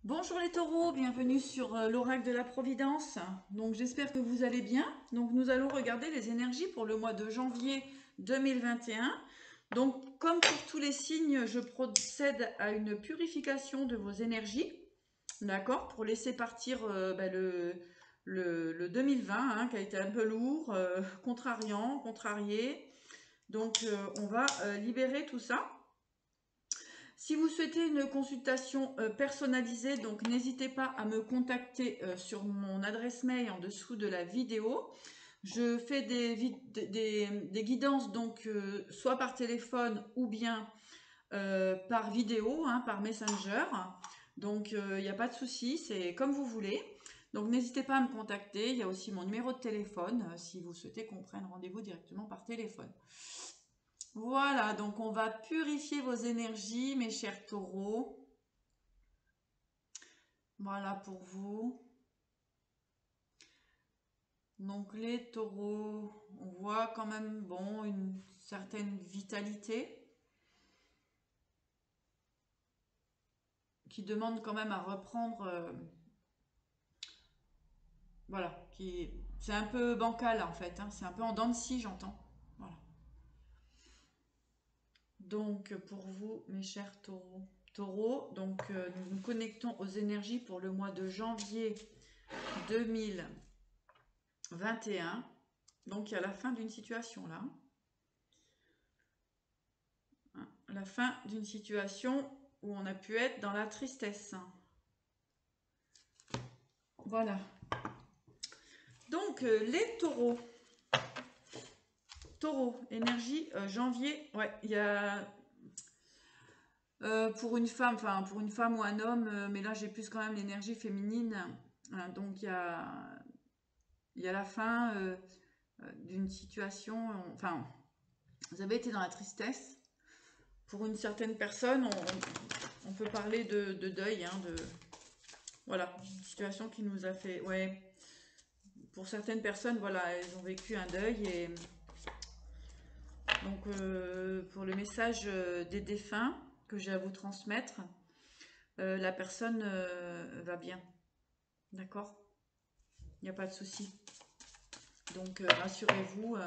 Bonjour les taureaux, bienvenue sur l'oracle de la Providence. Donc j'espère que vous allez bien. Donc nous allons regarder les énergies pour le mois de janvier 2021. Donc comme pour tous les signes, je procède à une purification de vos énergies. D'accord, pour laisser partir le 2020 hein, qui a été un peu lourd, contrariant, contrarié. Donc on va libérer tout ça. Si vous souhaitez une consultation personnalisée, donc n'hésitez pas à me contacter sur mon adresse mail en dessous de la vidéo. Je fais des guidances donc soit par téléphone ou bien par vidéo, hein, par Messenger. Donc il n'y a pas de souci, c'est comme vous voulez. Donc n'hésitez pas à me contacter. Il y a aussi mon numéro de téléphone si vous souhaitez qu'on prenne rendez-vous directement par téléphone. Voilà, donc on va purifier vos énergies, mes chers taureaux. Voilà pour vous. Donc les taureaux, on voit quand même, bon, une certaine vitalité qui demande quand même à reprendre, voilà, c'est un peu bancal en fait, hein, c'est un peu en dents de scie, j'entends. Voilà. Donc pour vous, mes chers taureaux, donc nous nous connectons aux énergies pour le mois de janvier 2021. Donc il y a la fin d'une situation là. La fin d'une situation où on a pu être dans la tristesse. Voilà. Donc les taureaux. Taureau, énergie, janvier. Ouais, il y a pour une femme, enfin pour une femme ou un homme, mais là j'ai plus quand même l'énergie féminine. Donc il y a la fin d'une situation. Enfin, vous avez été dans la tristesse. Pour une certaine personne, on peut parler de deuil, hein, voilà, une situation qui nous a fait, ouais, pour certaines personnes, voilà, elles ont vécu un deuil et donc pour le message des défunts que j'ai à vous transmettre, la personne va bien, d'accord? Il n'y a pas de souci. Donc rassurez-vous,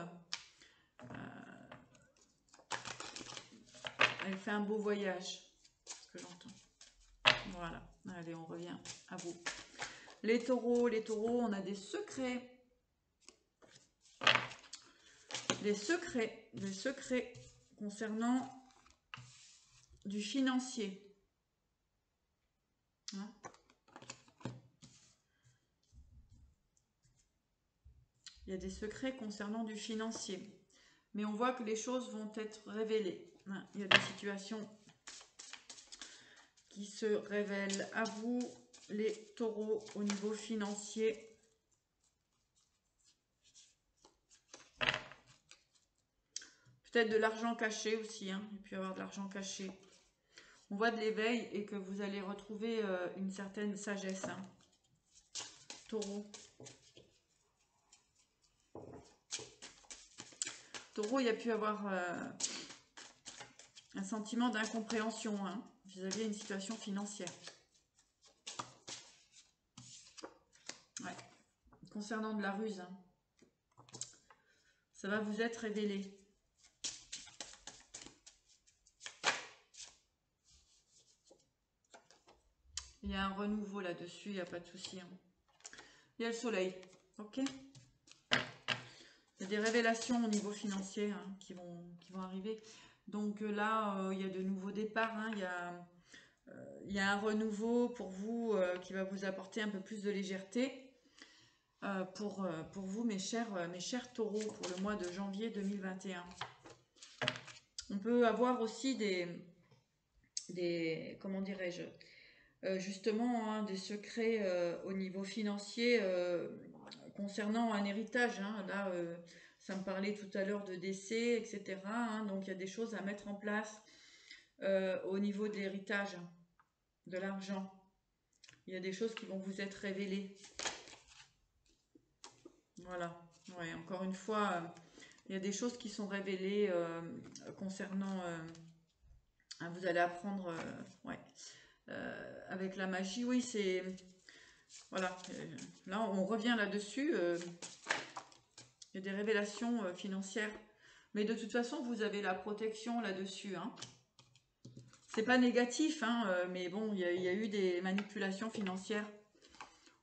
elle fait un beau voyage, ce que j'entends. Voilà, allez, on revient à vous. Les taureaux, on a des secrets. Des secrets concernant du financier. Hein? Il y a des secrets concernant du financier. Mais on voit que les choses vont être révélées. Hein? Il y a des situations qui se révèlent à vous, les taureaux, au niveau financier. Peut-être de l'argent caché aussi, hein. Il peut y avoir de l'argent caché. On voit de l'éveil et que vous allez retrouver une certaine sagesse. Hein. Taureau. Taureau, il y a pu avoir un sentiment d'incompréhension hein, vis-à-vis d'une situation financière. Ouais. Concernant de la ruse, hein. Ça va vous être révélé. Il y a un renouveau là-dessus, il n'y a pas de souci. Hein. Il y a le soleil, ok? Il y a des révélations au niveau financier hein, qui vont arriver. Donc là, il y a de nouveaux départs. Hein, il y a un renouveau pour vous qui va vous apporter un peu plus de légèreté pour vous, mes chers taureaux, pour le mois de janvier 2021. On peut avoir aussi comment dirais-je, justement hein, des secrets au niveau financier concernant un héritage. Hein. Là, ça me parlait tout à l'heure de décès, etc. Hein. Donc, il y a des choses à mettre en place au niveau de l'héritage, de l'argent. Il y a des choses qui vont vous être révélées. Voilà. Ouais, encore une fois, il y a des choses qui sont révélées concernant... vous allez apprendre... ouais. avec la magie, oui, c'est... Voilà, là on revient là-dessus. Il y a des révélations financières. Mais de toute façon, vous avez la protection là-dessus. Hein. C'est pas négatif, hein, mais bon, il y a eu des manipulations financières.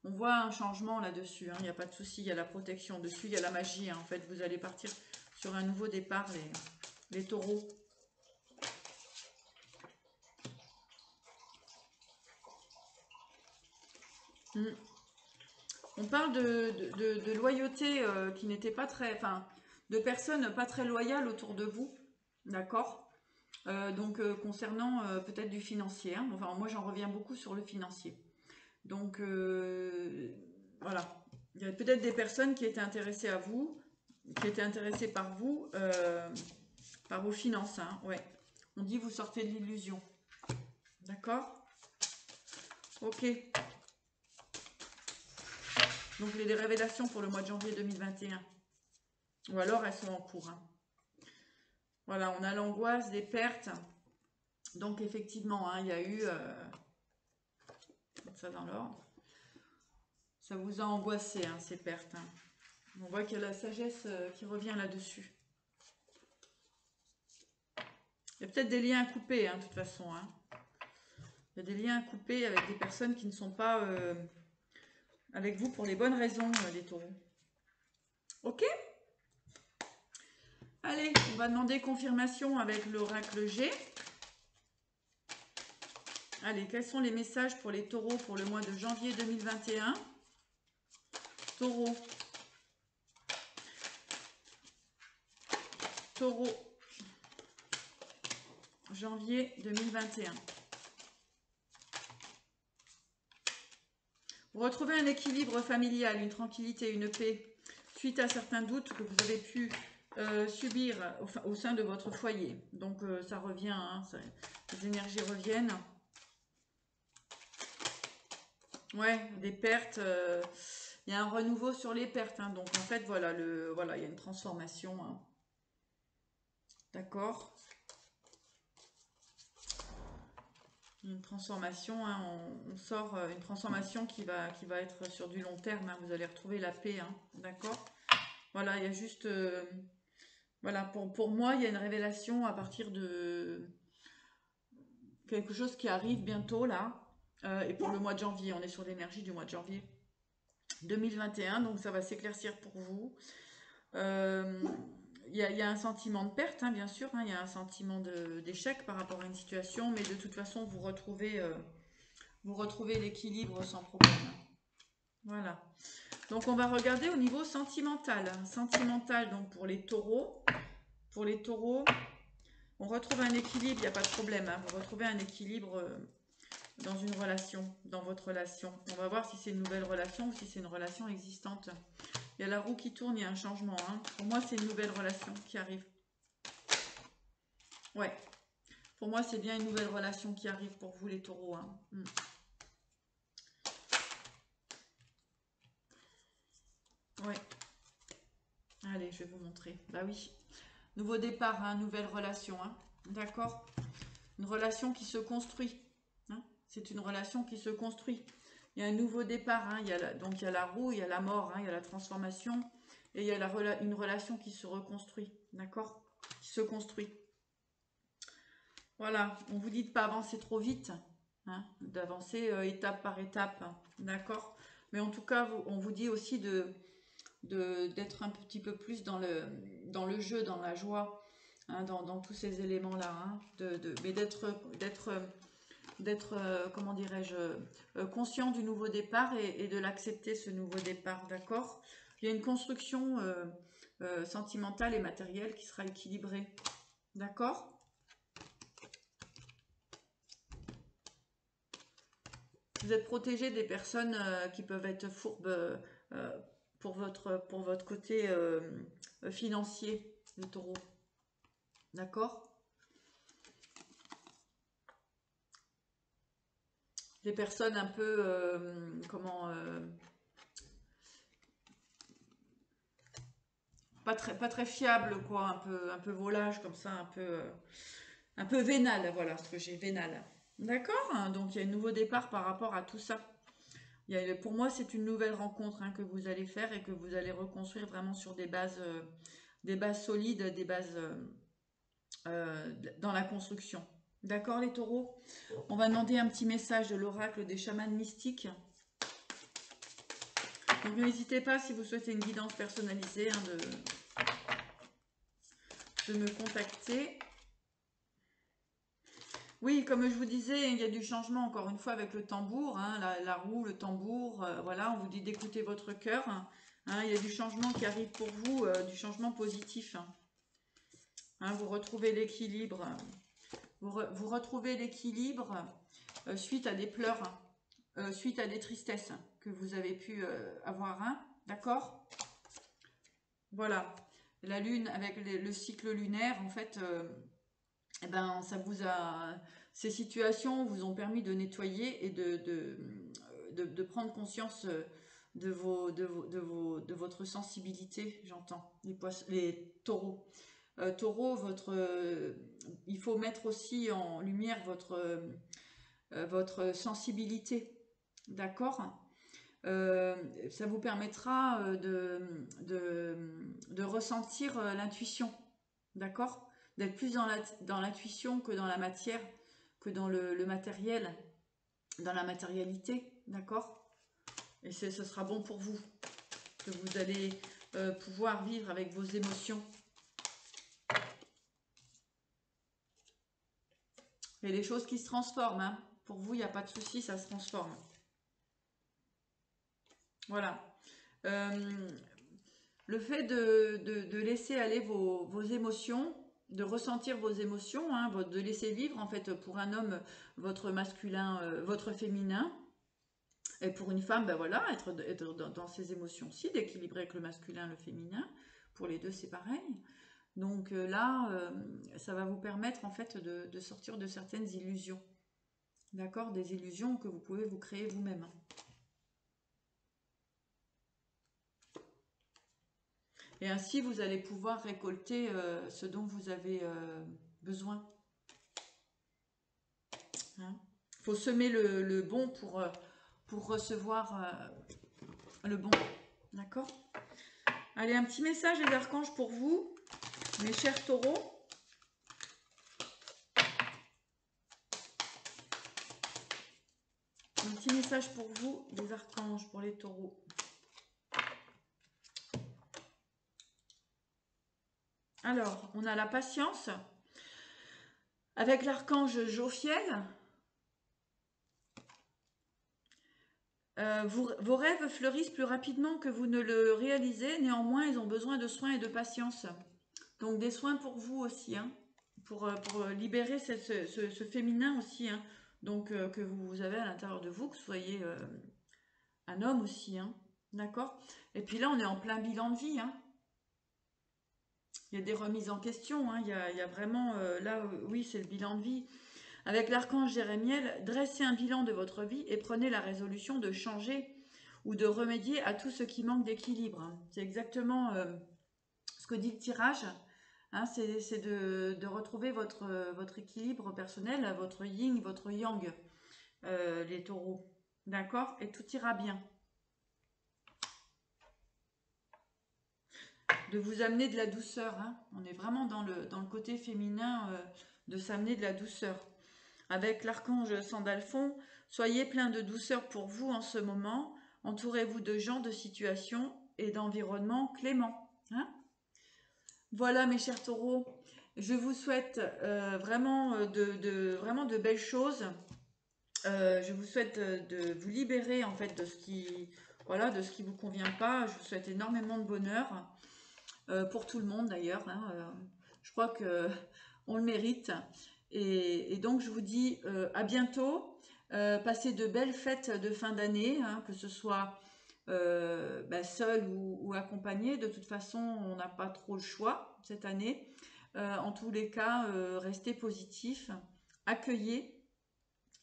On voit un changement là-dessus. Hein, il n'y a pas de souci, il y a la protection dessus, il y a la magie. Hein, en fait, vous allez partir sur un nouveau départ, les taureaux. On parle de loyauté qui n'était pas très... Enfin, de personnes pas très loyales autour de vous. D'accord. Donc, concernant peut-être du financier. Hein, enfin, moi, j'en reviens beaucoup sur le financier. Donc, voilà. Il y a peut-être des personnes qui étaient intéressées à vous, qui étaient intéressées par vous, par vos finances. Hein, ouais. On dit vous sortez de l'illusion. D'accord. Ok. Donc, les révélations pour le mois de janvier 2021. Ou alors, elles sont en cours. Hein. Voilà, on a l'angoisse des pertes. Donc, effectivement, hein, il y a eu... ça dans l'ordre. Ça vous a angoissé, hein, ces pertes. Hein. On voit qu'il y a la sagesse qui revient là-dessus. Il y a peut-être des liens à couper, hein, de toute façon. Hein. Il y a des liens à couper avec des personnes qui ne sont pas avec vous pour les bonnes raisons, les taureaux. Ok. Allez, on va demander confirmation avec l'oracle G. Allez, quels sont les messages pour les taureaux pour le mois de janvier 2021? Taureau. Taureau. Janvier 2021. Vous retrouvez un équilibre familial, une tranquillité, une paix, suite à certains doutes que vous avez pu subir au sein de votre foyer. Donc ça revient, hein, les énergies reviennent. Ouais, des pertes. Il y a un renouveau sur les pertes. Hein, donc en fait, voilà, il y a une transformation. Hein. D'accord. Une transformation, hein, on sort une transformation qui va être sur du long terme. Hein, vous allez retrouver la paix. Hein, d'accord. Voilà, il y a juste... voilà, pour moi, il y a une révélation à partir de quelque chose qui arrive bientôt, là. Et pour le mois de janvier, on est sur l'énergie du mois de janvier 2021, donc ça va s'éclaircir pour vous. Il y a un sentiment de perte, hein, bien sûr, hein, il y a un sentiment d'échec par rapport à une situation, mais de toute façon, vous retrouvez l'équilibre sans problème. Voilà. Donc, on va regarder au niveau sentimental. Sentimental, donc pour les taureaux. Pour les taureaux, on retrouve un équilibre, il n'y a pas de problème. Hein, vous retrouvez un équilibre dans une relation, dans votre relation. On va voir si c'est une nouvelle relation ou si c'est une relation existante. Il y a la roue qui tourne, il y a un changement. Hein. Pour moi, c'est une nouvelle relation qui arrive. Ouais. Pour moi, c'est bien une nouvelle relation qui arrive pour vous, les taureaux. Hein. Ouais. Allez, je vais vous montrer. Bah oui. Nouveau départ, hein, nouvelle relation. Hein. D'accord. Une relation qui se construit. Hein. C'est une relation qui se construit. Il y a un nouveau départ. Hein. Donc, il y a la roue, il y a la mort, hein, il y a la transformation. Et il y a une relation qui se reconstruit. D'accord. Qui se construit. Voilà, on vous dit de ne pas avancer trop vite, hein, d'avancer étape par étape, hein, d'accord. Mais en tout cas, on vous dit aussi d'être un petit peu plus dans le jeu, dans la joie, hein, dans tous ces éléments-là, hein, mais d'être comment dirais-je, conscient du nouveau départ et de l'accepter, ce nouveau départ, d'accord. Il y a une construction sentimentale et matérielle qui sera équilibrée, d'accord. Vous êtes protégé des personnes qui peuvent être fourbes pour votre côté financier, le taureau. D'accord. Des personnes un peu, pas très fiables, quoi, un peu volage comme ça, un peu vénal, voilà ce que j'ai, vénal. D'accord? Donc il y a un nouveau départ par rapport à tout ça. Pour moi, c'est une nouvelle rencontre hein, que vous allez faire et que vous allez reconstruire vraiment sur des bases solides, des bases dans la construction. D'accord, les taureaux? On va demander un petit message de l'oracle des chamans mystiques. Donc n'hésitez pas si vous souhaitez une guidance personnalisée hein, de me contacter. Oui, comme je vous disais, il y a du changement encore une fois avec le tambour, hein, la roue, le tambour. Voilà, on vous dit d'écouter votre cœur. Hein, il y a du changement qui arrive pour vous, du changement positif. Hein, vous retrouvez l'équilibre. Vous retrouvez l'équilibre suite à des pleurs, suite à des tristesses que vous avez pu avoir. Hein, d'accord? Voilà. La lune avec le cycle lunaire, en fait, eh ben, ça vous a, ces situations vous ont permis de nettoyer et de prendre conscience de votre sensibilité, j'entends, les taureaux. Taureau, il faut mettre aussi en lumière votre sensibilité, d'accord? Ça vous permettra de ressentir l'intuition, d'accord? D'être plus dans l'intuition que dans la matière, que dans le matériel, dans la matérialité, d'accord? Et ce sera bon pour vous, que vous allez pouvoir vivre avec vos émotions. Et les choses qui se transforment, hein. Pour vous, il n'y a pas de souci, ça se transforme. Voilà. Le fait de laisser aller vos émotions, de ressentir vos émotions, hein, de laisser vivre, en fait, pour un homme, votre masculin, votre féminin, et pour une femme, ben voilà, être dans ses émotions aussi, d'équilibrer avec le masculin, le féminin. Pour les deux, c'est pareil. Donc là, ça va vous permettre, en fait, de sortir de certaines illusions. D'accord? Des illusions que vous pouvez vous créer vous-même. Et ainsi, vous allez pouvoir récolter ce dont vous avez besoin. Hein? Faut semer le bon pour recevoir le bon. D'accord? Allez, un petit message des archanges pour vous, mes chers taureaux. Un petit message pour vous, des archanges, pour les taureaux. Alors, on a la patience. Avec l'archange Jophiel, vos rêves fleurissent plus rapidement que vous ne le réalisez. Néanmoins, ils ont besoin de soins et de patience. Donc, des soins pour vous aussi, hein, pour libérer ce féminin aussi, hein, donc que vous avez à l'intérieur de vous, que vous soyez un homme aussi, hein, d'accord? Et puis là, on est en plein bilan de vie, hein. Il y a des remises en question, hein, il y a vraiment, là, oui, c'est le bilan de vie. Avec l'archange Jérémiel, dressez un bilan de votre vie et prenez la résolution de changer ou de remédier à tout ce qui manque d'équilibre. C'est exactement ce que dit le tirage. Hein, c'est de retrouver votre équilibre personnel, votre yin, votre yang, les taureaux. D'accord? Et tout ira bien. De vous amener de la douceur. Hein. On est vraiment dans le côté féminin de s'amener de la douceur. Avec l'archange Sandalphon, soyez plein de douceur pour vous en ce moment. Entourez-vous de gens, de situations et d'environnements cléments. Hein? Voilà mes chers taureaux, je vous souhaite vraiment de belles choses. Je vous souhaite de vous libérer en fait de ce qui voilà, de ce qui vous convient pas. Je vous souhaite énormément de bonheur pour tout le monde d'ailleurs. Hein, je crois que on le mérite. Et donc je vous dis à bientôt. Passez de belles fêtes de fin d'année, hein, que ce soit seul ou accompagné. De toute façon, on n'a pas trop le choix cette année. En tous les cas, restez positif, accueillez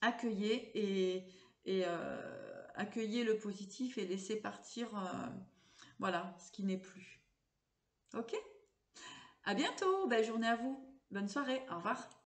et accueillez le positif et laissez partir voilà, ce qui n'est plus. Ok? À bientôt, belle journée à vous, bonne soirée, au revoir.